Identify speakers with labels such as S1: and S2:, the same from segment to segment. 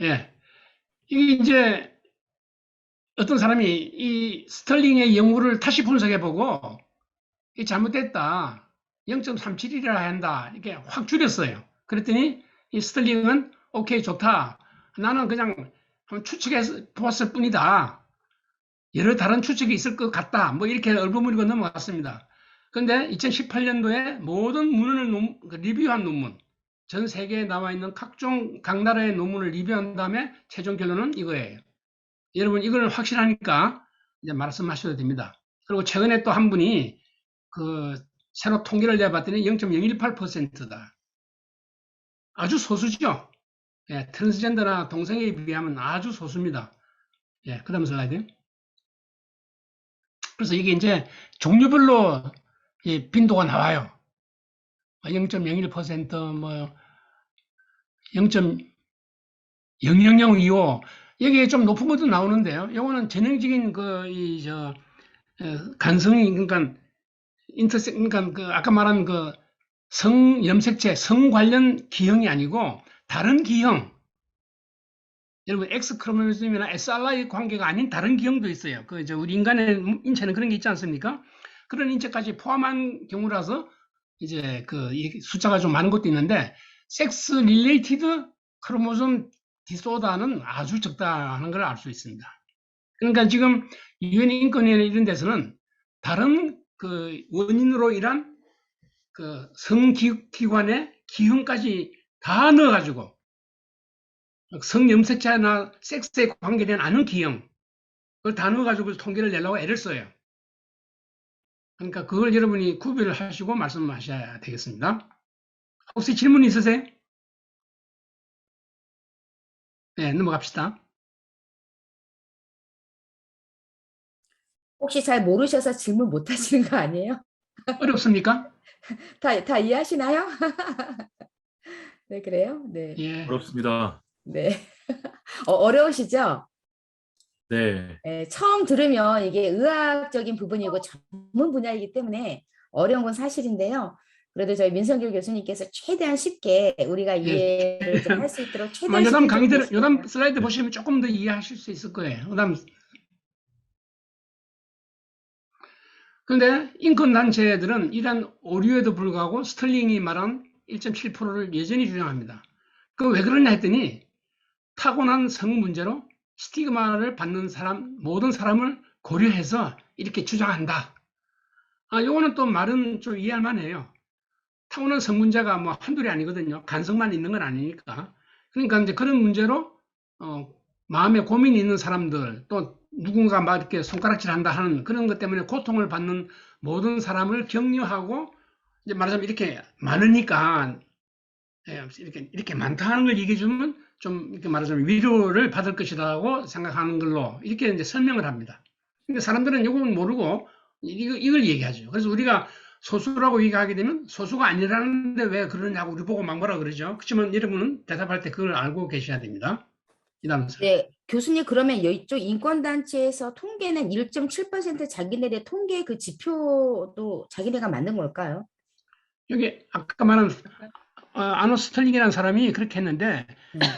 S1: 예. 이게 이제 어떤 사람이 이 스털링의 연구를 다시 분석해보고 이 잘못됐다. 0.37이라 한다. 이렇게 확 줄였어요. 그랬더니 이 스털링은 오케이 좋다. 나는 그냥 한번 추측해서 보았을 뿐이다. 여러 다른 추측이 있을 것 같다. 뭐 이렇게 얼버무리고 넘어갔습니다. 그런데 2018년도에 모든 문헌을 리뷰한 논문, 전 세계에 나와 있는 각 나라의 논문을 리뷰한 다음에 최종 결론은 이거예요. 여러분 이걸 확실하니까 이제 말씀하셔도 됩니다. 그리고 최근에 또 한 분이 그 새로 통계를 내봤더니 0.018%다. 아주 소수죠. 예, 트랜스젠더나 동성애에 비하면 아주 소수입니다. 예, 그 다음 슬라이드. 그래서 이게 이제 종류별로 이 빈도가 나와요. 0.01%, 뭐 0.00025 여기에 좀 높은 것도 나오는데요. 요거는 전형적인 간성이 그러니까 그러니까 그 아까 말한 그 성염색체, 성 관련 기형이 아니고 다른 기형. 여러분 X 크로모솜이나 SRY 관계가 아닌 다른 기형도 있어요. 우리 인간의 인체는 그런 게 있지 않습니까? 그런 인체까지 포함한 경우라서 이제 이 숫자가 좀 많은 것도 있는데 섹스 릴레이티드 크로모솜 디소더는 아주 적다는 걸 알 수 있습니다. 그러니까 지금 유엔 인권위원 이런 데서는 다른 그 원인으로 인한 그 성기관의 기형까지 다 넣어가지고 성염색체나 섹스에 관계된 아는 기형 그걸 다 넣어가지고 통계를 내려고 애를 써요. 그러니까 그걸 여러분이 구별을 하시고 말씀하셔야 되겠습니다. 혹시 질문 있으세요? 네, 넘어갑시다.
S2: 혹시 잘 모르셔서 질문 못 하시는 거 아니에요?
S1: 어렵습니까?
S2: 다 이해하시나요? 네, 그래요? 네.
S1: 예.
S3: 어렵습니다.
S2: 네. 어려우시죠?
S3: 네.
S2: 네, 처음 들으면 이게 의학적인 부분이고 전문 분야이기 때문에 어려운 건 사실인데요. 그래도 저희 민성길 교수님께서 최대한 쉽게 우리가
S1: 예.
S2: 이해를 좀 할 수 있도록
S1: 아마
S2: 최대한
S1: 요담
S2: 쉽게
S1: 강의들,
S2: 해주고
S1: 요담
S2: 계시거든요.
S1: 슬라이드 보시면 조금 더 이해하실 수 있을 거예요. 그런데 인권단체들은 이런 오류에도 불구하고 스털링이 말한 1.7%를 여전히 주장합니다. 그 왜 그러냐 했더니 타고난 성 문제로 스티그마를 받는 사람, 모든 사람을 고려해서 이렇게 주장한다. 요거는 또 말은 좀 이해할 만해요. 타고난 성 문제가 뭐 한둘이 아니거든요. 간성만 있는 건 아니니까. 그러니까 이제 그런 문제로, 마음에 고민이 있는 사람들, 또 누군가 막 이렇게 손가락질 한다 하는 그런 것 때문에 고통을 받는 모든 사람을 격려하고, 이제 말하자면 이렇게 많으니까, 이렇게 많다는 걸 얘기해 주면 좀 이렇게 말하자면 위로를 받을 것이라고 생각하는 걸로 이렇게 이제 설명을 합니다. 근데 사람들은 이건 모르고 이걸 얘기하죠. 그래서 우리가 소수라고 얘기하게 되면 소수가 아니라는데 왜 그러냐고 우리 보고 막 뭐라 그러죠. 그렇지만 여러분은 대답할 때 그걸 알고 계셔야 됩니다. 이다음
S2: 네, 교수님 그러면 이쪽 인권단체에서 통계는 1.7% 자기네들 통계 그 지표도 자기네가 만든 걸까요?
S1: 여기 아까 말한 아노 스털링이라는 사람이 그렇게 했는데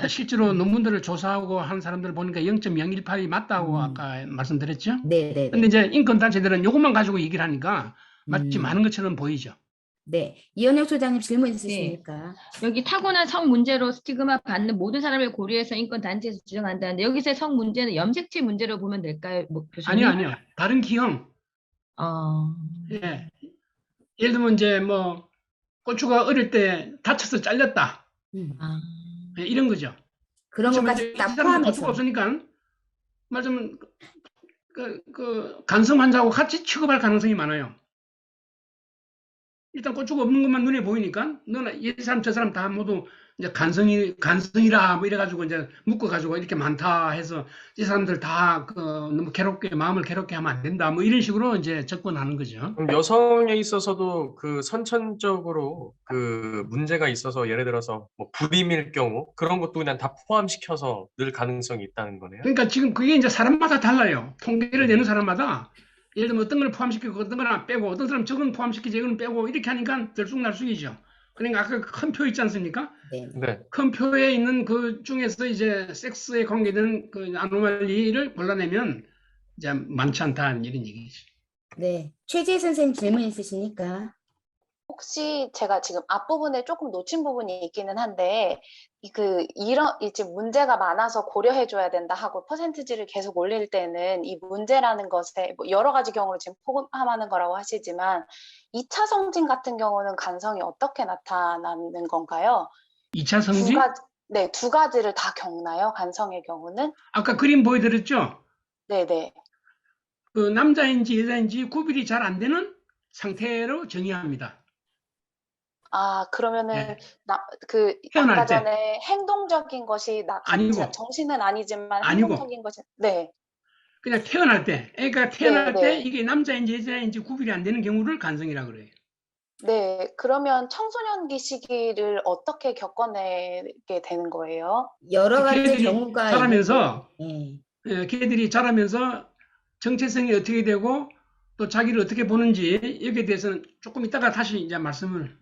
S1: 실제로 논문들을 조사하고 한 사람들 보니까 0.018이 맞다고 아까 말씀드렸죠.
S2: 네네네.
S1: 근데 이제 인권단체들은 이것만 가지고 얘기를 하니까 마치 많은 것처럼 보이죠.
S2: 네, 이현영 소장님 질문
S4: 네.
S2: 있으십니까?
S4: 여기 타고난 성 문제로 스티그마 받는 모든 사람을 고려해서 인권단체에서 주장한다는데 여기서의 성 문제는 염색체 문제로 보면 될까요, 교수님?
S1: 아니요. 다른 기형. 예. 예를 들면 이제 뭐 고추가 어릴 때 다쳐서 잘렸다. 예, 이런 거죠.
S2: 그런
S1: 그렇지만
S2: 것까지
S1: 이제 이
S2: 다
S1: 사람은 고추가
S2: 포함해서.
S1: 없으니까 말하자면 간성 환자하고 같이 취급할 가능성이 많아요. 일단 고추가 없는 것만 눈에 보이니까 너는 이 사람 저 사람 다 모두 이제 간성이라 뭐 이래가지고 이제 묶어가지고 이렇게 많다 해서 이 사람들 다 너무 마음을 괴롭게 하면 안 된다 뭐 이런 식으로 이제 접근하는 거죠.
S3: 그럼 여성에 있어서도 그 선천적으로 그 문제가 있어서 예를 들어서 뭐 불임일 경우 그런 것도 그냥 다 포함시켜서 늘 가능성이 있다는 거네요.
S1: 그러니까 지금 그게 이제 사람마다 달라요. 통계를 내는 사람마다 예를 들면 어떤 걸 포함시키고 어떤 걸 빼고 어떤 사람 저건 포함시키지 이건 빼고 이렇게 하니까 들쑥날쑥이죠. 그러니까 아까 그 큰 표 있지 않습니까?
S2: 네.
S3: 네.
S1: 큰 표에 있는 그 중에서 이제 섹스에 관계된 그 아노말리를 골라내면 이제 많지 않다 이런 얘기지.
S2: 네. 최지혜 선생님 질문 있으십니까?
S5: 혹시 제가 지금 앞부분에 조금 놓친 부분이 있기는 한데, 이런, 이제 문제가 많아서 고려해줘야 된다 하고 퍼센티지를 계속 올릴 때는 이 문제라는 것에 뭐 여러 가지 경우를 지금 포함하는 거라고 하시지만, 2차 성징 같은 경우는 간성이 어떻게 나타나는 건가요?
S1: 2차 성징?
S5: 네, 두 가지를 다 겪나요? 간성의 경우는?
S1: 아까 그림 보여드렸죠?
S5: 네네.
S1: 그 남자인지 여자인지 구별이 잘 안 되는 상태로 정의합니다.
S5: 아, 그러면은,
S1: 네. 태어날
S5: 아까
S1: 때.
S5: 전에 행동적인 것이
S1: 아니고.
S5: 정신은 아니지만
S1: 아니고.
S5: 행동적인 것이, 네.
S1: 그냥 태어날 때. 그러니까 태어날
S5: 네,
S1: 때
S5: 네.
S1: 이게 남자인지 여자인지 구별이 안 되는 경우를 간성이라고 그래요.
S5: 네, 그러면 청소년기 시기를 어떻게 겪어내게 되는 거예요?
S2: 여러 가지
S1: 걔들이
S2: 경우가
S1: 자라면서
S2: 있는데,
S1: 걔들이 자라면서 정체성이 어떻게 되고 또 자기를 어떻게 보는지 여기에 대해서는 조금 이따가 다시 이제 말씀을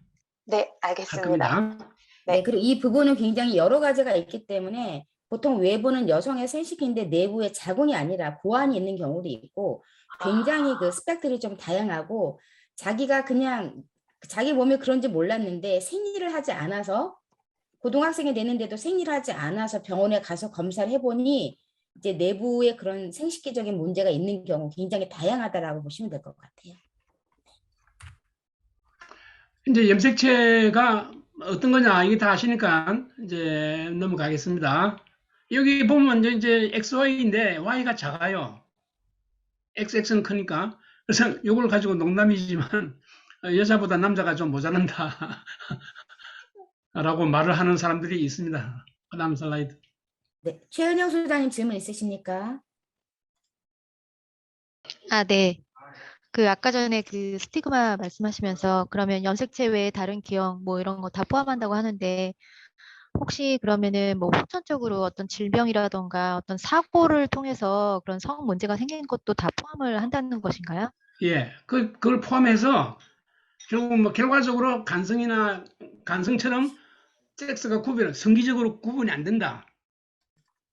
S5: 네,
S1: 할
S5: 알겠습니다.
S1: 겁니다.
S2: 네, 그리고 이 부분은 굉장히 여러 가지가 있기 때문에 보통 외부는 여성의 생식기인데 내부에 자궁이 아니라 고환이 있는 경우도 있고 굉장히 그 스펙트럼이 좀 다양하고 자기가 그냥 자기 몸이 그런지 몰랐는데 생리를 하지 않아서 고등학생이 되는데도 생리를 하지 않아서 병원에 가서 검사를 해보니 이제 내부에 그런 생식기적인 문제가 있는 경우 굉장히 다양하다라고 보시면 될 것 같아요.
S1: 이제 염색체가 어떤 거냐 이게 다 아시니까 이제 넘어가겠습니다. 여기 보면 이제 XY인데 Y가 작아요. XX는 크니까. 그래서 이걸 가지고 농담이지만 여자보다 남자가 좀 모자란다 라고 말을 하는 사람들이 있습니다. 그 다음 슬라이드.
S2: 네, 최은영 소장님 질문 있으십니까?
S6: 아, 네. 그 아까 전에 그 스티그마 말씀하시면서 그러면 염색체 외에 다른 기형 뭐 이런 거 다 포함한다고 하는데 혹시 그러면은 뭐 후천적으로 어떤 질병이라던가 어떤 사고를 통해서 그런 성 문제가 생긴 것도 다 포함을 한다는 것인가요?
S1: 예, 그걸 포함해서 결국 뭐 결과적으로 간성처럼 섹스가 성기적으로 구분이 안 된다.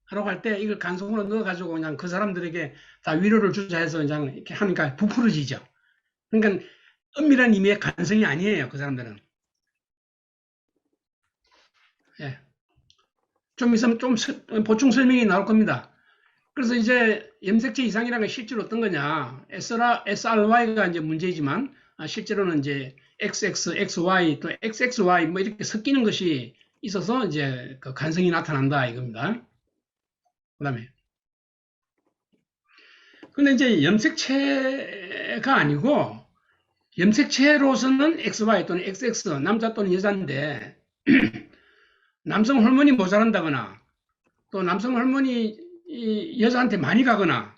S1: 라고 할 때 이걸 간성으로 넣어가지고 그냥 그 사람들에게 다 위로를 주자 해서 그냥 이렇게 하니까 부풀어지죠. 그러니까 엄밀한 의미의 간성이 아니에요. 그 사람들은. 예. 좀 있으면 좀 보충 설명이 나올 겁니다. 그래서 이제 염색체 이상이라는 게 실제로 어떤 거냐. SRY가 이제 문제이지만 실제로는 이제 XX, XY 또 XXY 뭐 이렇게 섞이는 것이 있어서 이제 그 간성이 나타난다 이겁니다. 그다음에 근데 이제 염색체가 아니고 염색체로서는 XY 또는 XX 남자 또는 여자인데 남성 호르몬이 모자란다거나 또 남성 호르몬이 여자한테 많이 가거나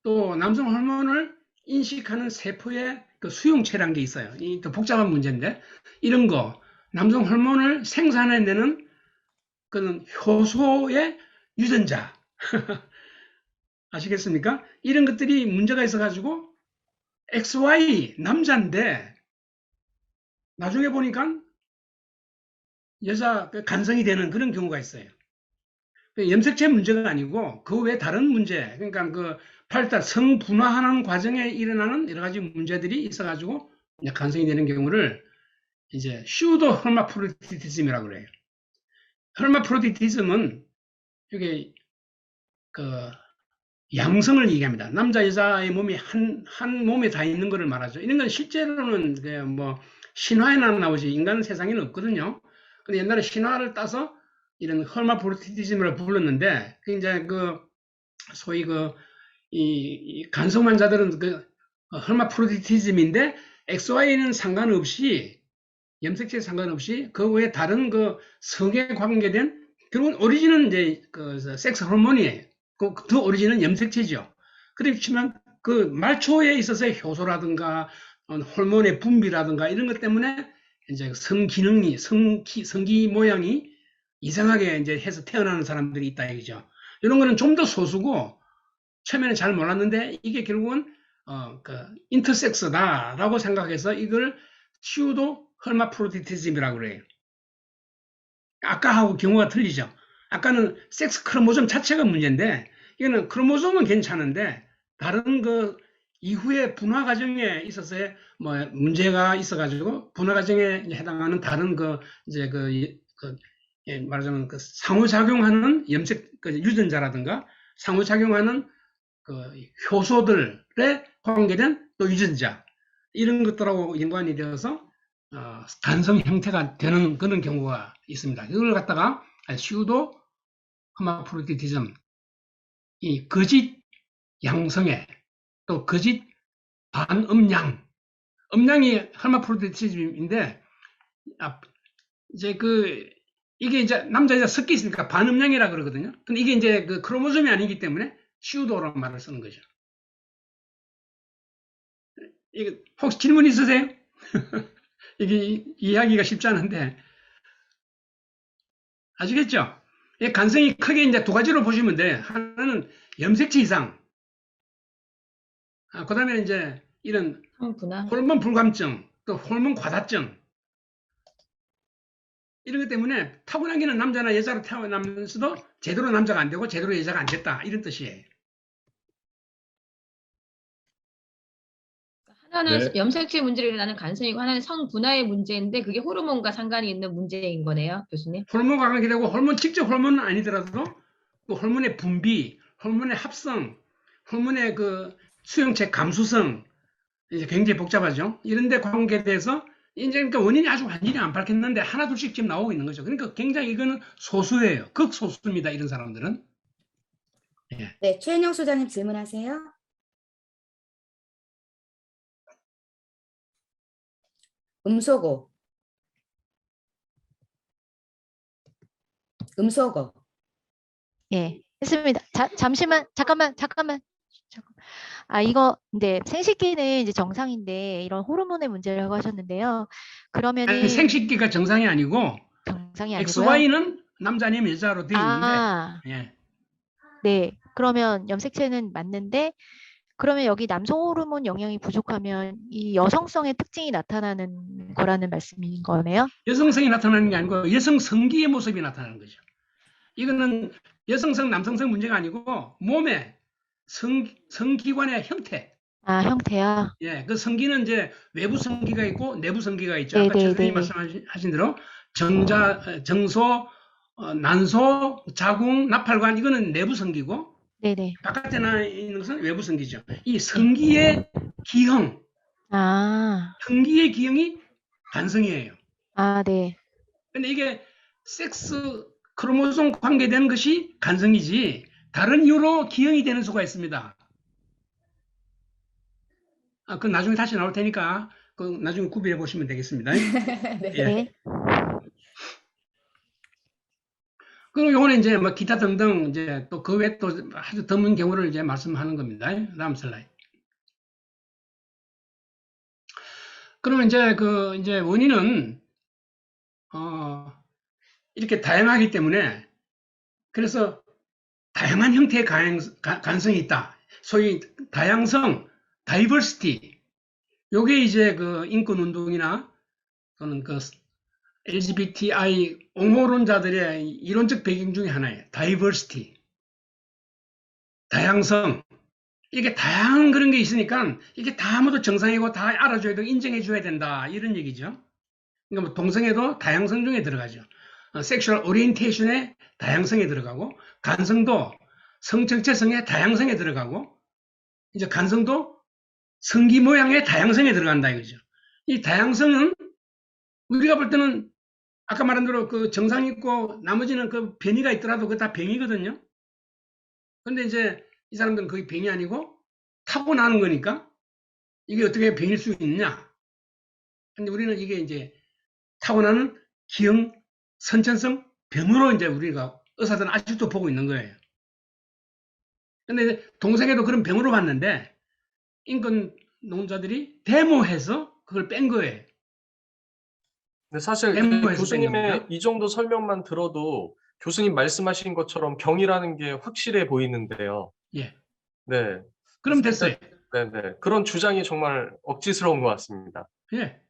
S1: 또 남성 호르몬을 인식하는 세포의 그 수용체라는 게 있어요. 이 더 복잡한 문제인데 이런 거 남성 호르몬을 생산해내는 그런 효소의 유전자 아시겠습니까? 이런 것들이 문제가 있어가지고 XY 남자인데 나중에 보니까 여자 간성이 되는 그런 경우가 있어요. 염색체 문제가 아니고 그 외 다른 문제, 그러니까 그 발달 성분화하는 과정에 일어나는 여러 가지 문제들이 있어가지고 간성이 되는 경우를 이제 슈도 허마프로디티즘이라고 그래요. 허마프로디티즘은 이게 그 양성을 얘기합니다. 남자 여자의 몸이 한 몸에 다 있는 것을 말하죠. 이런 건 실제로는 뭐 신화에나 나오지 인간 세상에는 없거든요. 근데 옛날에 신화를 따서 이런 허마프로디티즘을 불렀는데 그 이제 그 소위 이 간성 환자들은 그 허마프로디티즘인데 XY는 상관없이 염색체에 상관없이 그 외에 다른 그 성에 관계된 결국은 오리진은 이제 그 섹스 호르몬이에요. 그 오리진은 염색체죠. 그렇지만 그 말초에 있어서의 효소라든가 호르몬의 분비라든가 이런 것 때문에 이제 성 기능이 성기 모양이 이상하게 이제 해서 태어나는 사람들이 있다 이거죠. 이런 거는 좀 더 소수고 처음에는 잘 몰랐는데 이게 결국은 그 인터섹스다라고 생각해서 이걸 슈도 hermaphroditism이라고 그래요. 아까하고 경우가 틀리죠. 아까는 섹스 크로모솜 자체가 문제인데 이거는 크로모솜은 괜찮은데 다른 그 이후에 분화 과정에 있어서의 뭐 문제가 있어가지고 분화 과정에 해당하는 다른 그 이제 예, 말하자면 그 상호작용하는 염색 그 유전자라든가 상호작용하는 그 효소들에 관계된 또 유전자 이런 것들하고 연관이 되어서 단성 형태가 되는 그런 경우가 있습니다. 이걸 갖다가 슈도 허마프로디티즘, 이 거짓 양성애, 또 거짓 반음양, 음양이 허마프로디티즘인데 이제 이게 이제 남자 여자 섞여 있으니까 반음양이라 그러거든요. 근데 이게 이제 그 크로모솜이 아니기 때문에 슈도라는 말을 쓰는 거죠. 이게 혹시 질문 있으세요? 이게 이해하기가 쉽지 않은데 아시겠죠? 이 간성이 크게 이제 두 가지로 보시면 돼. 하나는 염색체 이상, 그다음에 이제 이런
S4: 성분화.
S1: 호르몬 불감증, 또 호르몬 과다증 이런 것 때문에 타고난 게는 남자나 여자로 태어나면서도 제대로 남자가 안 되고 제대로 여자가 안 됐다 이런 뜻이에요.
S4: 하나는
S3: 네.
S4: 염색체 문제로 일어나는 간성이고 하나는 성분화의 문제인데 그게 호르몬과 상관이 있는 문제인 거네요, 교수님.
S1: 호르몬과 관계되고 호르몬 직접 호르몬은 아니더라도 그 호르몬의 분비, 호르몬의 합성, 호르몬의 그 수용체 감수성 이제 굉장히 복잡하죠. 이런 데 관계돼서 이제 그러니까 원인이 아주 완전히 안 밝혔는데 하나 둘씩 지금 나오고 있는 거죠. 그러니까 굉장히 이거는 소수예요. 극소수입니다. 이런 사람들은. 예.
S2: 네, 최은영 소장님 질문하세요. 음소거. 음소거.
S6: 예, 했습니다. 잠시만, 잠깐만. 이거, 근데 생식기는 이제 정상인데 이런 호르몬의 문제라고 하셨는데요. 그러면은
S1: 아니, 생식기가 정상이 아니고
S6: 정상이 아니고요.
S1: XY는 남자 아니면 여자로 되어 있는데 예.
S6: 네. 그러면 염색체는 맞는데 그러면 여기 남성 호르몬 영향이 부족하면 이 여성성의 특징이 나타나는 거라는 말씀인 거네요.
S1: 여성성이 나타나는 게 아니고 여성 성기의 모습이 나타나는 거죠. 이거는 여성성, 남성성 문제가 아니고 몸의 성기관의 형태.
S6: 형태야.
S1: 예, 그 성기는 이제 외부 성기가 있고 내부 성기가 있죠. 아까
S6: 네네네.
S1: 최선생님 말씀하신 대로 정소, 난소, 자궁, 나팔관 이거는 내부 성기고
S6: 네네.
S1: 바깥에 나 있는 것은 외부 성기죠. 이 성기의 기형, 성기의 기형이 간성이에요.
S6: 네.
S1: 근데 이게 섹스 크로모솜 관계된 것이 간성이지 다른 이유로 기형이 되는 수가 있습니다. 그건 나중에 다시 나올 테니까 그 나중에 구비해 보시면 되겠습니다.
S2: 네.
S1: 예. 그리고 요거는 이제 뭐 기타 등등 이제 또 그 외에 또 아주 드문 경우를 이제 말씀하는 겁니다. 다음 슬라이드. 그러면 이제 이제 원인은 이렇게 다양하기 때문에 그래서 다양한 형태의 가능성이 있다. 소위 다양성, 다이버시티. 요게 이제 그 인권 운동이나 또는 그 LGBTI 옹호론자들의 이론적 배경 중에 하나예요. 다이버시티. 다양성. 이게 다양한 그런 게 있으니까 이게 다 모두 정상이고 다 알아줘야 되고 인정해줘야 된다. 이런 얘기죠. 그러니까 뭐 동성애도 다양성 중에 들어가죠. 섹슈얼 오리엔테이션의 다양성에 들어가고 간성도 성정체성의 다양성에 들어가고 이제 간성도 성기 모양의 다양성에 들어간다 이거죠. 이 다양성은 우리가 볼 때는 아까 말한 대로 그 정상 있고 나머지는 그 변이가 있더라도 그거 다 병이거든요. 근데 이제 이 사람들은 그게 병이 아니고 타고나는 거니까 이게 어떻게 병일 수 있느냐. 근데 우리는 이게 이제 타고나는 기형 선천성 병으로 이제 우리가 의사들은 아직도 보고 있는 거예요. 근데 동성애도 그런 병으로 봤는데 인권 노동자들이 데모해서 그걸 뺀 거예요.
S3: 근데 사실
S1: 데모해서
S3: 교수님의
S1: 뺀 겁니다.
S3: 이 정도 설명만 들어도 교수님 말씀하신 것처럼 병이라는 게 확실해 보이는데요.
S1: 예.
S3: 네.
S1: 그럼 됐어요.
S3: 네네. 그런 주장이 정말 억지스러운 것 같습니다.
S1: 예.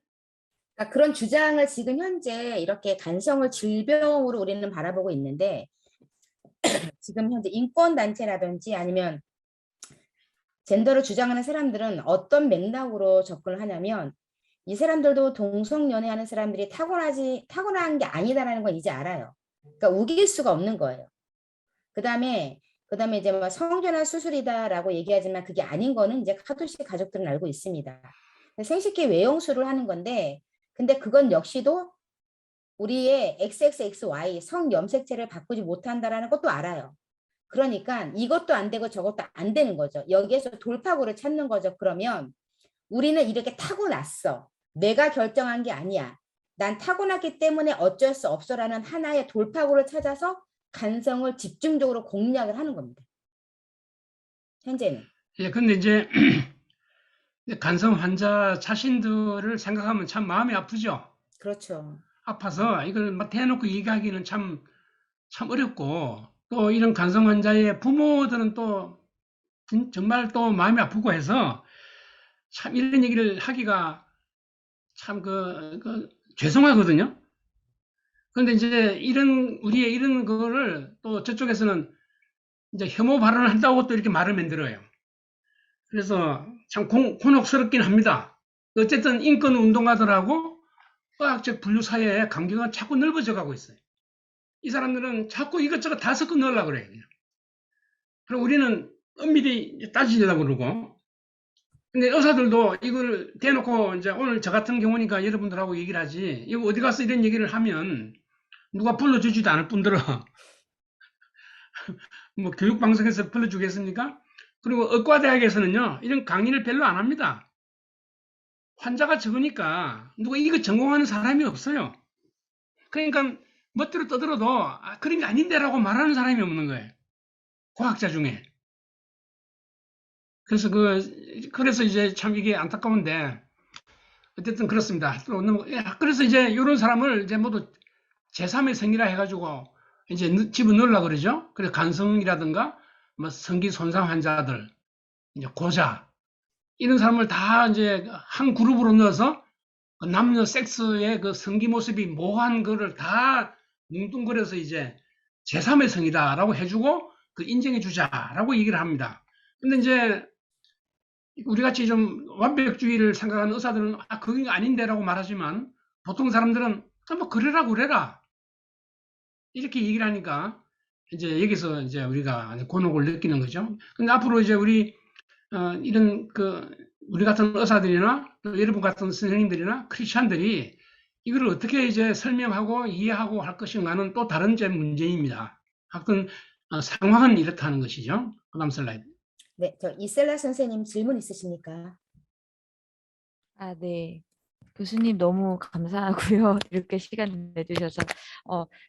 S2: 그러니까 그런 주장을 지금 현재 이렇게 간성을 질병으로 우리는 바라보고 있는데 지금 현재 인권단체라든지 아니면 젠더를 주장하는 사람들은 어떤 맥락으로 접근을 하냐면 이 사람들도 동성연애하는 사람들이 타고난 게 아니다라는 걸 이제 알아요. 그러니까 우길 수가 없는 거예요. 그다음에 이제 막 성전환 수술이다라고 얘기하지만 그게 아닌 거는 이제 카톨릭 가족들은 알고 있습니다. 생식기 외용술을 하는 건데 근데 그건 역시도 우리의 XXXY 성염색체를 바꾸지 못한다라는 것도 알아요. 그러니까 이것도 안 되고 저것도 안 되는 거죠. 여기에서 돌파구를 찾는 거죠. 그러면 우리는 이렇게 타고났어. 내가 결정한 게 아니야. 난 타고났기 때문에 어쩔 수 없어라는 하나의 돌파구를 찾아서 간성을 집중적으로 공략을 하는 겁니다. 현재는.
S1: 예, 근데 이제 간성 환자 자신들을 생각하면 참 마음이 아프죠.
S2: 그렇죠.
S1: 아파서 이걸 막 대놓고 얘기하기는 참 어렵고 또 이런 간성 환자의 부모들은 또 정말 또 마음이 아프고 해서 참 이런 얘기를 하기가 참 죄송하거든요. 그런데 이제 우리의 이런 거를 또 저쪽에서는 이제 혐오 발언을 한다고 또 이렇게 말을 만들어요. 그래서 참 곤혹스럽긴 합니다. 어쨌든 인권 운동가들하고 과학적 분류 사이의 간격은 자꾸 넓어져 가고 있어요. 이 사람들은 자꾸 이것저것 다 섞어 넣으려고 그래요. 그럼 우리는 엄밀히 따지려고 그러고. 근데 의사들도 이걸 대놓고 이제 오늘 저 같은 경우니까 여러분들하고 얘기를 하지. 이거 어디 가서 이런 얘기를 하면 누가 불러주지도 않을 뿐더러 뭐 교육방송에서 불러주겠습니까? 그리고 의과대학에서는요, 이런 강의를 별로 안 합니다. 환자가 적으니까 누가 이거 전공하는 사람이 없어요. 그러니까 멋대로 떠들어도 그런 게 아닌데라고 말하는 사람이 없는 거예요. 과학자 중에. 그래서 이제 참 이게 안타까운데 어쨌든 그렇습니다. 그래서 이제 이런 사람을 이제 모두 제3의 성이라 해가지고 이제 집어넣으려고 그러죠. 그래서 간성이라든가 뭐 성기 손상 환자들, 이제 고자 이런 사람을 다 이제 한 그룹으로 넣어서 남녀 섹스의 그 성기 모습이 모호한 거를 다 뭉뚱그려서 이제 제3의 성이다라고 해주고 그 인정해주자라고 얘기를 합니다. 근데 이제 우리 같이 좀 완벽주의를 생각하는 의사들은 그게 아닌데라고 말하지만 보통 사람들은 뭐 그래라 이렇게 얘기를 하니까 이제 여기서 이제 우리가 곤혹을 느끼는 거죠. 근데 앞으로 이제 우리 이런 우리 같은 의사들이나 또 여러분 같은 선생님들이나 크리스찬들이 이걸 어떻게 이제 설명하고 이해하고 할 것인가는 또 다른 이제 문제입니다. 하여튼 상황은 이렇다는 것이죠. 그다음 슬라이드.
S2: 네, 저 이셀라 선생님 질문 있으십니까?
S4: 아, 네. 교수님 너무 감사하고요. 이렇게 시간 내주셔서.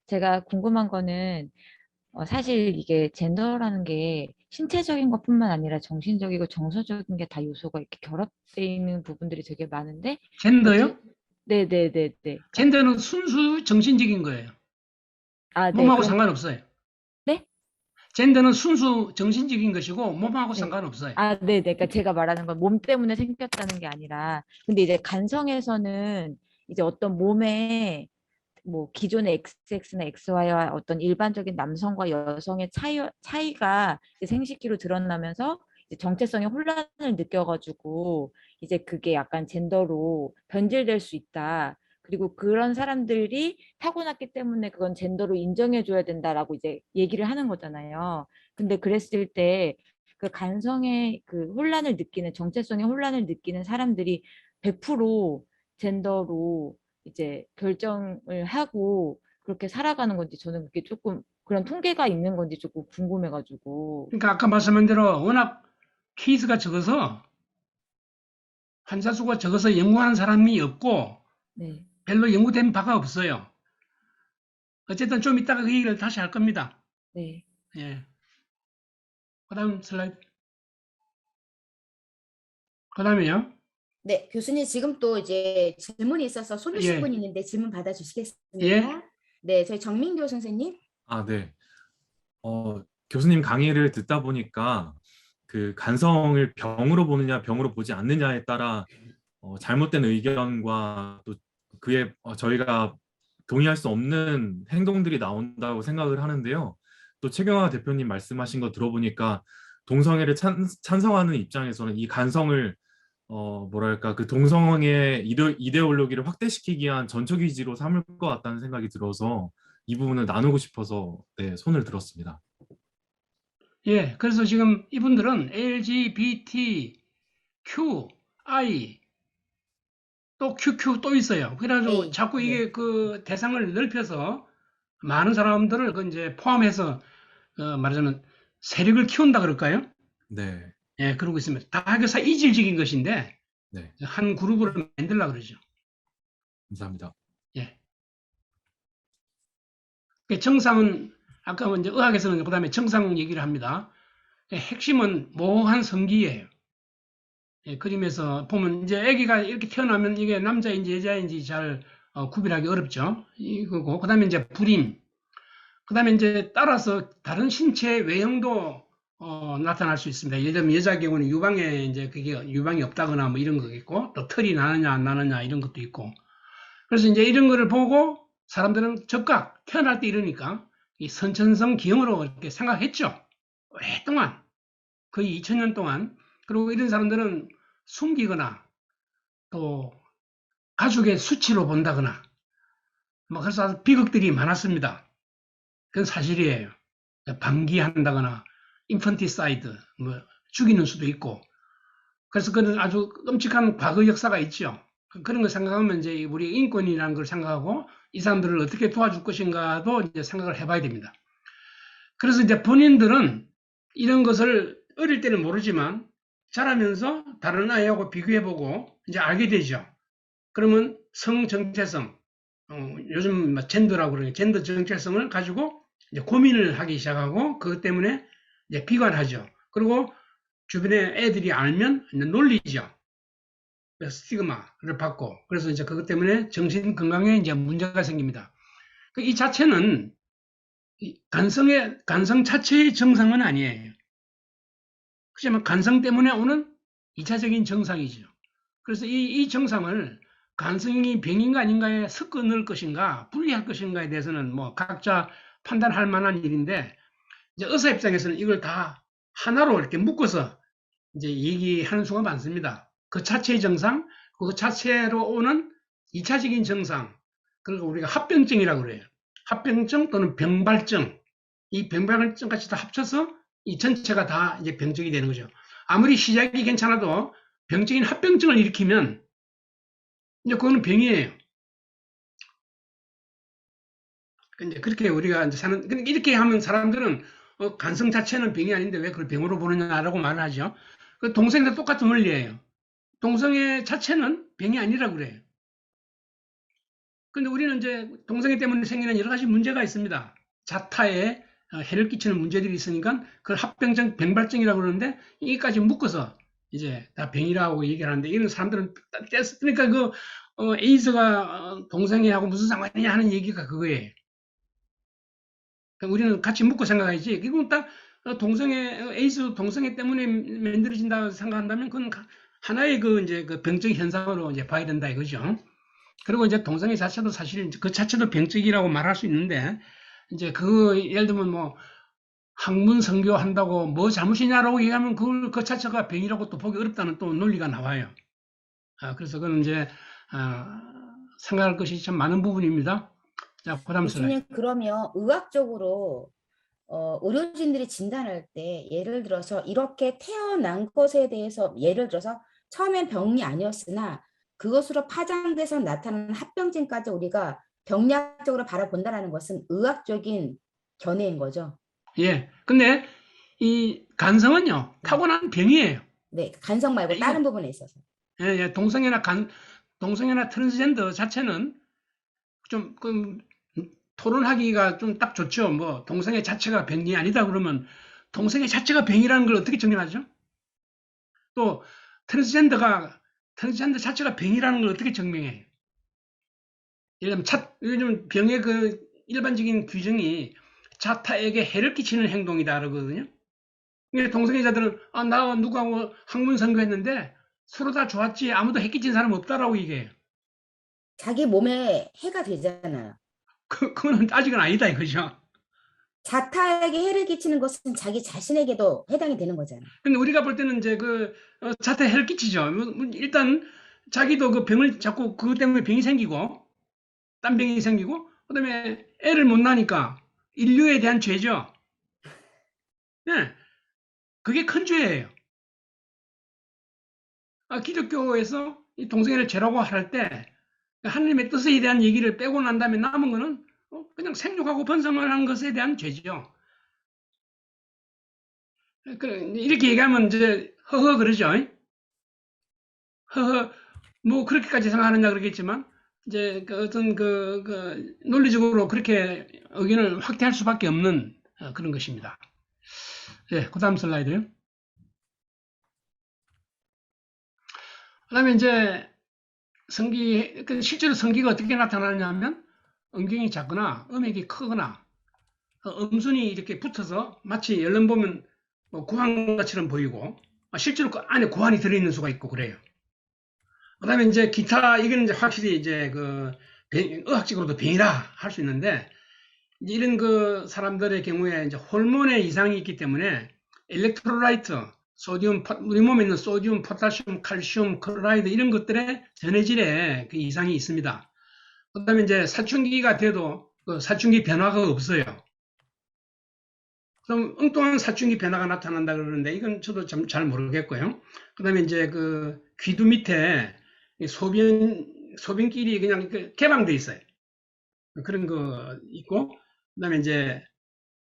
S4: 제가 궁금한 거는 사실 이게 젠더라는 게 신체적인 것뿐만 아니라 정신적이고 정서적인 게 다 요소가 이렇게 결합되어 있는 부분들이 되게 많은데
S1: 젠더요?
S4: 네네네네.
S1: 젠더는 순수 정신적인 거예요.
S4: 아, 네.
S1: 몸하고
S4: 그럼
S1: 상관없어요.
S4: 네?
S1: 젠더는 순수 정신적인 것이고 몸하고
S4: 네.
S1: 상관없어요.
S4: 아, 네네. 그러니까 제가 말하는 건 몸 때문에 생겼다는 게 아니라, 근데 이제 간성에서는 이제 어떤 몸에 뭐 기존의 XX나 XY와 어떤 일반적인 남성과 여성의 차이가 이제 생식기로 드러나면서 이제 정체성의 혼란을 느껴가지고 이제 그게 약간 젠더로 변질될 수 있다. 그리고 그런 사람들이 타고났기 때문에 그건 젠더로 인정해줘야 된다라고 이제 얘기를 하는 거잖아요. 근데 그랬을 때 그 간성의 그 혼란을 느끼는 정체성의 혼란을 느끼는 사람들이 100% 젠더로 이제 결정을 하고 그렇게 살아가는 건지 저는 그게 조금 그런 통계가 있는 건지 조금 궁금해가지고.
S1: 그러니까 아까 말씀한 대로 워낙 케이스가 적어서 환자 수가 적어서 연구하는 사람이 없고
S4: 네.
S1: 별로 연구된 바가 없어요. 어쨌든 좀 이따가 그 얘기를 다시 할 겁니다.
S4: 네.
S1: 예. 그다음 슬라이드. 그다음에요.
S2: 네, 교수님 지금 또 이제 질문이 있어서 손주신
S1: 예.
S2: 분이 있는데 질문 받아주시겠습니까?
S1: 예.
S2: 네, 저희 정민교 선생님.
S7: 네. 교수님 강의를 듣다 보니까 그 간성을 병으로 보느냐 병으로 보지 않느냐에 따라 잘못된 의견과 또 그에 저희가 동의할 수 없는 행동들이 나온다고 생각을 하는데요. 또 최경화 대표님 말씀하신 거 들어보니까 동성애를 찬성하는 입장에서는 이 간성을 뭐랄까 그 동성애 이데올로기를 확대시키기 위한 전초 기지로 삼을 것 같다는 생각이 들어서 이 부분을 나누고 싶어서 네, 손을 들었습니다.
S1: 예, 그래서 지금 이분들은 LGBT, Q, I, 또 QQ 또 있어요. 그래가지고
S2: A,
S1: 자꾸
S2: 네.
S1: 이게 그 대상을 넓혀서 많은 사람들을 그 이제 포함해서 말하자면 세력을 키운다 그럴까요?
S7: 네,
S1: 예, 그러고 있습니다. 다 그사 이질적인 것인데
S7: 네,
S1: 한 그룹을 만들려고 그러죠.
S7: 감사합니다.
S1: 예. 그 정상은 아까 이제 의학에서는 그다음에 정상 얘기를 합니다. 핵심은 모호한 성기예요. 예, 그림에서 보면 이제 아기가 이렇게 태어나면 이게 남자인지 여자인지 잘 구별하기 어렵죠. 이거고 그다음에 이제 불임, 그다음에 이제 따라서 다른 신체 외형도 나타날 수 있습니다. 예를 들면 여자 경우는 유방에 이제 그게 유방이 없다거나 뭐 이런 거겠고 또 털이 나느냐 안 나느냐 이런 것도 있고. 그래서 이제 이런 거를 보고 사람들은 즉각 태어날 때 이러니까 이 선천성 기형으로 이렇게 생각했죠. 오랫동안 거의 2000년 동안. 그리고 이런 사람들은 숨기거나 또 가족의 수치로 본다거나 뭐 그래서 아주 비극들이 많았습니다. 그건 사실이에요. 방기한다거나 인펀티사이드 뭐 죽이는 수도 있고 그래서 그는 아주 끔찍한 과거 역사가 있죠. 그런 걸 생각하면 이제 우리 인권이라는 걸 생각하고 이 사람들을 어떻게 도와줄 것인가도 이제 생각을 해봐야 됩니다. 그래서 이제 본인들은 이런 것을 어릴 때는 모르지만 자라면서 다른 아이하고 비교해보고 이제 알게 되죠. 그러면 성 정체성, 요즘 뭐 젠더라고 그러는 젠더 정체성을 가지고 이제 고민을 하기 시작하고 그것 때문에 이제 비관하죠. 그리고 주변에 애들이 알면 이제 놀리죠. 스티그마를 받고 그래서 이제 그것 때문에 정신 건강에 이제 문제가 생깁니다. 이 자체는 간성 자체의 정상은 아니에요. 그렇지만 간성 때문에 오는 2차적인 정상이죠. 그래서 이 정상을 간성이 병인가 아닌가에 섞어 넣을 것인가 분리할 것인가에 대해서는 뭐 각자 판단할 만한 일인데 이제 의사 입장에서는 이걸 다 하나로 이렇게 묶어서 이제 얘기하는 수가 많습니다. 그 자체의 정상, 그 자체로 오는 2차적인 정상, 그리고 우리가 합병증이라고 그래요. 합병증 또는 병발증, 이 병발증 같이 다 합쳐서 이 전체가 다 이제 병증이 되는 거죠. 아무리 시작이 괜찮아도 병적인 합병증을 일으키면 이제 그거는 병이에요. 이제 그렇게 우리가 이제 사는, 이렇게 하면 사람들은 간성 자체는 병이 아닌데 왜 그걸 병으로 보느냐라고 말을 하죠. 그 동성애도 똑같은 원리예요. 동성애 자체는 병이 아니라고 그래요. 근데 우리는 이제 동성애 때문에 생기는 여러 가지 문제가 있습니다. 자타에 해를 끼치는 문제들이 있으니까 그걸 합병증, 병발증이라고 그러는데 이게까지 묶어서 이제 다 병이라고 얘기를 하는데 이런 사람들은 그러니까 그 에이즈가 동성애하고 무슨 상관이냐 하는 얘기가 그거예요. 그러니까 우리는 같이 묶고 생각하지. 이건 딱 동성애, 에이즈 동성애 때문에 만들어진다고 생각한다면 그건 하나의 그 이제 그 병적 현상으로 이제 봐야 된다 이거죠. 그리고 이제 동성애 자체도 사실 그 자체도 병적이라고 말할 수 있는데 이제 그 예를 들면 뭐 학문 선교한다고 뭐 잘못이냐라고 얘기하면 그 자체가 병이라고 또 보기 어렵다는 또 논리가 나와요. 그래서 그건 이제 생각할 것이 참 많은 부분입니다. 자, 그다음 슬라이드.
S2: 교수님, 그러면 의학적으로 의료진들이 진단할 때 예를 들어서 이렇게 태어난 것에 대해서 예를 들어서 처음엔 병이 아니었으나 그것으로 파장돼서 나타나는 합병증까지 우리가 병리학적으로 바라본다는 것은 의학적인 견해인 거죠.
S1: 예. 근데 이 간성은요, 타고난 병이에요.
S2: 네, 간성 말고
S1: 이거-
S2: 다른 부분에 있어서.
S1: 예, 예. 동성애나 트랜스젠더 자체는 좀, 토론하기가 좀 딱 좋죠. 뭐, 동성애 자체가 병이 아니다 그러면 동성애 자체가 병이라는 걸 어떻게 정리하죠? 또, 트랜스젠더 자체가 병이라는 걸 어떻게 증명해요? 예를 들면, 요즘 병의 그 일반적인 규정이 자타에게 해를 끼치는 행동이다 그러거든요. 그러니까 동성애자들은, 나 누구하고 학문 선거했는데 서로 다 좋았지 아무도 해 끼친 사람 없다라고 얘기해요.
S2: 자기 몸에 해가 되잖아요.
S1: 그거는 아직은 아니다 이거죠.
S2: 자타에게 해를 끼치는 것은 자기 자신에게도 해당이 되는 거잖아요.
S1: 근데 우리가 볼 때는 이제 자태 해를 끼치죠. 일단 자기도 그 병을 자꾸 그것 때문에 병이 생기고 딴 병이 생기고 그다음에 애를 못 낳으니까 인류에 대한 죄죠. 네, 그게 큰 죄예요. 기독교에서 이 동성애를 죄라고 할 때 하나님의 뜻에 대한 얘기를 빼고 난 다음에 남은 거는 그냥 생육하고 번성을 하는 것에 대한 죄죠. 이렇게 얘기하면 이제 허허 그러죠. 허허 뭐 그렇게까지 생각하느냐 그러겠지만 이제 어떤 논리적으로 그렇게 의견을 확대할 수밖에 없는 그런 것입니다. 네, 그다음 슬라이드요. 그다음에 이제 실제로 성기가 어떻게 나타나냐면 음경이 작거나 음액이 크거나 음순이 이렇게 붙어서 마치 열람 보면 뭐 구황처럼 보이고 실제로 그 안에 구안이 들어있는 수가 있고 그래요. 그다음에 이제 기타 이거는 이제 확실히 이제 의학적으로도 병이라 할 수 있는데 이런 사람들의 경우에 이제 호르몬의 이상이 있기 때문에 엘렉트로라이트, 우리 몸에 있는 소디움, 포타슘, 칼슘, 클로라이드 이런 것들의 전해질에 그 이상이 있습니다. 그다음에 이제 사춘기가 돼도 사춘기 변화가 없어요. 그럼 엉뚱한 사춘기 변화가 나타난다 그러는데 이건 저도 잘 모르겠고요. 그다음에 이제 귀두 밑에 소변길이 그냥 개방돼 있어요. 그런 거 있고, 그다음에 이제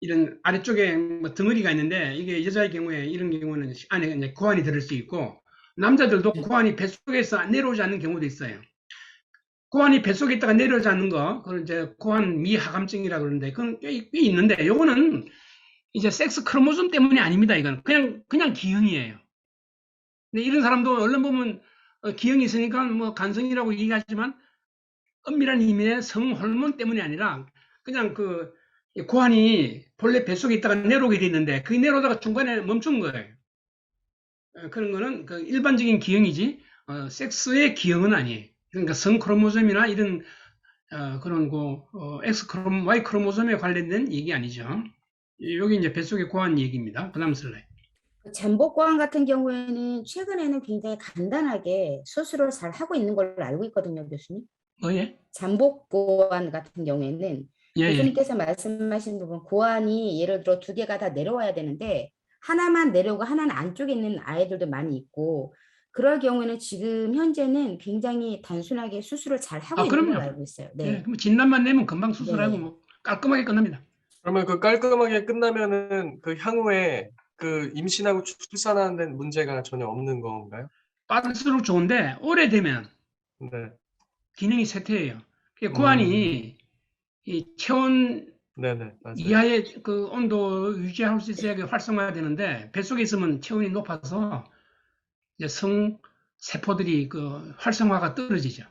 S1: 이런 아래쪽에 뭐 덩어리가 있는데 이게 여자의 경우에 이런 경우는 안에 이제 고환이 들을 수 있고 남자들도 고환이 뱃속에서 내려오지 않는 경우도 있어요. 고환이 뱃속에 있다가 내려오지 않는 거, 그걸 이제 고환 미하감증이라고 그러는데 그건 꽤 있는데 요거는 이제 섹스 크로모솜 때문이 아닙니다. 이건 그냥 기형이에요. 근데 이런 사람도 얼른 보면 기형이 있으니까 뭐 간성이라고 얘기하지만 엄밀한 의미의 성 호르몬 때문이 아니라 그냥 고환이 본래 뱃속에 있다가 내려오게 돼 있는데 그 내려오다가 중간에 멈춘 거예요. 그런 거는 일반적인 기형이지 섹스의 기형은 아니에요. 그러니까 성 크로모솜이나 이런 그런 X 크로모솜, Y 크로모솜에 관련된 얘기 아니죠. 여기 이제 뱃속의 고환 얘기입니다. 그다음 슬라이드.
S2: 잠복고환 같은 경우에는 최근에는 굉장히 간단하게 수술을 잘 하고 있는 걸로 알고 있거든요, 교수님.
S1: 예?
S2: 잠복고환 같은 경우에는
S1: 예.
S2: 교수님께서 말씀하신 부분, 고환이 예를 들어 2개가 다 내려와야 되는데 하나만 내려오고 하나는 안쪽에 있는 아이들도 많이 있고 그럴 경우에는 지금 현재는 굉장히 단순하게 수술을 잘 하고 있는 걸로 알고 있어요. 네.
S1: 예, 그럼 진단만 내면 금방 수술하고
S2: 네.
S1: 뭐 깔끔하게 끝납니다.
S3: 그러면 깔끔하게 끝나면은 향후에 임신하고 출산하는 데는 문제가 전혀 없는 건가요?
S1: 빠를수록 좋은데 오래되면
S3: 네.
S1: 기능이 쇠퇴해요. 고환이 이 체온
S3: 네네, 맞아요.
S1: 이하의 온도 유지할 수 있어야 활성화되는데 뱃속에 있으면 체온이 높아서 이제 세포들이 활성화가 떨어지죠.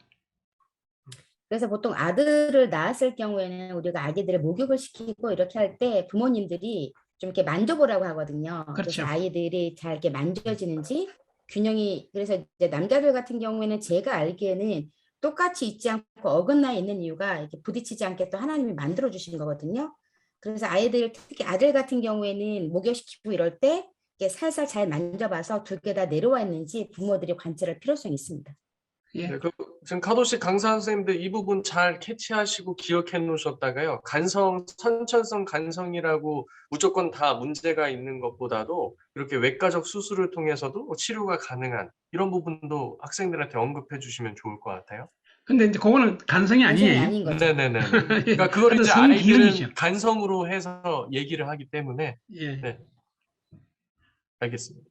S2: 그래서 보통 아들을 낳았을 경우에는 우리가 아기들을 목욕을 시키고 이렇게 할 때 부모님들이 좀 이렇게 만져보라고 하거든요.
S1: 그렇죠.
S2: 그래서 아이들이 잘 이렇게 만져지는지 균형이, 그래서 이제 남자들 같은 경우에는 제가 알기에는 똑같이 있지 않고 어긋나 있는 이유가 이렇게 부딪히지 않게 또 하나님이 만들어 주신 거거든요. 그래서 아이들, 특히 아들 같은 경우에는 목욕시키고 이럴 때 이렇게 살살 잘 만져봐서 2개 다 내려와 있는지 부모들이 관찰할 필요성이 있습니다.
S1: 예.
S3: 네, 지금 카도식 강사 선생님들 이 부분 잘 캐치하시고 기억해 놓으셨다가요. 선천성 간성이라고 무조건 다 문제가 있는 것보다도 이렇게 외과적 수술을 통해서도 치료가 가능한 이런 부분도 학생들한테 언급해 주시면 좋을 것 같아요.
S1: 근데 이제 그거는 간성이 아니에요.
S2: 아닌 거죠.
S3: 네네네. 그러니까 그걸 이제
S1: 성기형이죠.
S3: 아이들은 간성으로 해서 얘기를 하기 때문에.
S1: 예.
S3: 네. 알겠습니다.